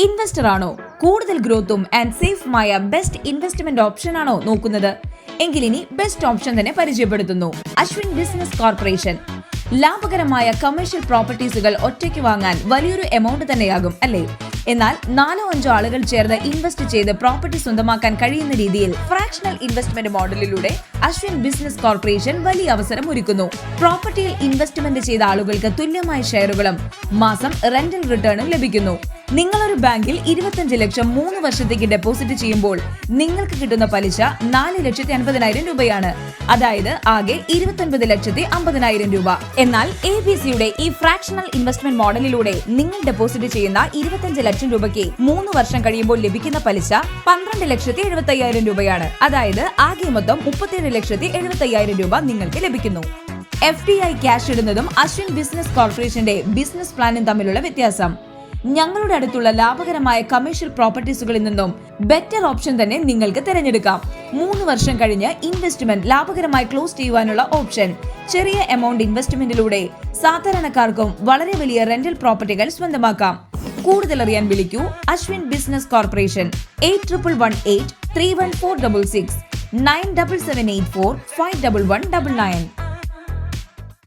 Investor ആണോ? കൂടുതൽ ഗ്രോത്തും and സേഫുമായ best investment option ആണോ നോക്കുന്നത്? എങ്കിൽ ഇനി ബെസ്റ്റ് ഓപ്ഷൻ തന്നെ പരിചയപ്പെടുത്തുന്നു. Ashwin business corporation. ലാഭകരമായ കമേഴ്ഷ്യൽ പ്രോപ്പർട്ടീസുകൾ ഒറ്റയ്ക്ക് വാങ്ങാൻ വലിയൊരു എമൗണ്ട് തന്നെയാകും അല്ലേ? എന്നാൽ 4-5 ആളുകൾ ചേർന്ന് ഇൻവെസ്റ്റ് ചെയ്ത് പ്രോപ്പർട്ടി സ്വന്തമാക്കാൻ കഴിയുന്ന രീതിയിൽ ഫ്രാക്ഷണൽ ഇൻവെസ്റ്റ്മെന്റ് മോഡലിലൂടെ അശ്വിൻ ബിസിനസ് കോർപ്പറേഷൻ വലിയ അവസരം ഒരുക്കുന്നു. പ്രോപ്പർട്ടിയിൽ ഇൻവെസ്റ്റ്മെന്റ് ചെയ്ത ആളുകൾക്ക് തുല്യമായ ഷെയറുകളും മാസം റെന്റൽ റിട്ടേണും ലഭിക്കുന്നു. നിങ്ങളൊരു ബാങ്കിൽ 25 ലക്ഷം 3 വർഷത്തേക്ക് ഡെപ്പോസിറ്റ് ചെയ്യുമ്പോൾ നിങ്ങൾക്ക് കിട്ടുന്ന പലിശ 4,50,000 രൂപയാണ്. അതായത് ആകെ 29,50,000 രൂപ. എന്നാൽ ABCയുടെ ഈ ഫ്രാക്ഷണൽ ഇൻവെസ്റ്റ്മെന്റ് മോഡലിലൂടെ നിങ്ങൾ ഡെപ്പോസിറ്റ് ചെയ്യുന്ന 25 ലക്ഷം രൂപയ്ക്ക് 3 വർഷം കഴിയുമ്പോൾ ലഭിക്കുന്ന പലിശ 12,75,000 രൂപയാണ്. അതായത് ആകെ മൊത്തം 37,75,000 രൂപ നിങ്ങൾക്ക് ലഭിക്കുന്നു. FDI ക്യാഷ് ഇടുന്നതും അശ്വിൻ ബിസിനസ് കോർപ്പറേഷന്റെ ബിസിനസ് പ്ലാനും തമ്മിലുള്ള വ്യത്യാസം. ഞങ്ങളുടെ അടുത്തുള്ള ലാഭകരമായ കമേഴ്ഷ്യൽ പ്രോപ്പർട്ടീസുകളിൽ നിന്നും ബെറ്റർ ഓപ്ഷൻ തന്നെ നിങ്ങൾക്ക് തിരഞ്ഞെടുക്കാം. 3 വർഷം കഴിഞ്ഞ് ഇൻവെസ്റ്റ്മെന്റ് ലാഭകരമായി ക്ലോസ് ചെയ്യുവാനുള്ള ഓപ്ഷൻ. ചെറിയ എമൗണ്ട് ഇൻവെസ്റ്റ്മെന്റിലൂടെ സാധാരണക്കാർക്കും വളരെ വലിയ റെന്റൽ പ്രോപ്പർട്ടികൾ സ്വന്തമാക്കാം. കൂടുതൽ അറിയാൻ വിളിക്കൂ അശ്വിൻ ബിസിനസ് കോർപ്പറേഷൻ 8118 31466 97784 51199.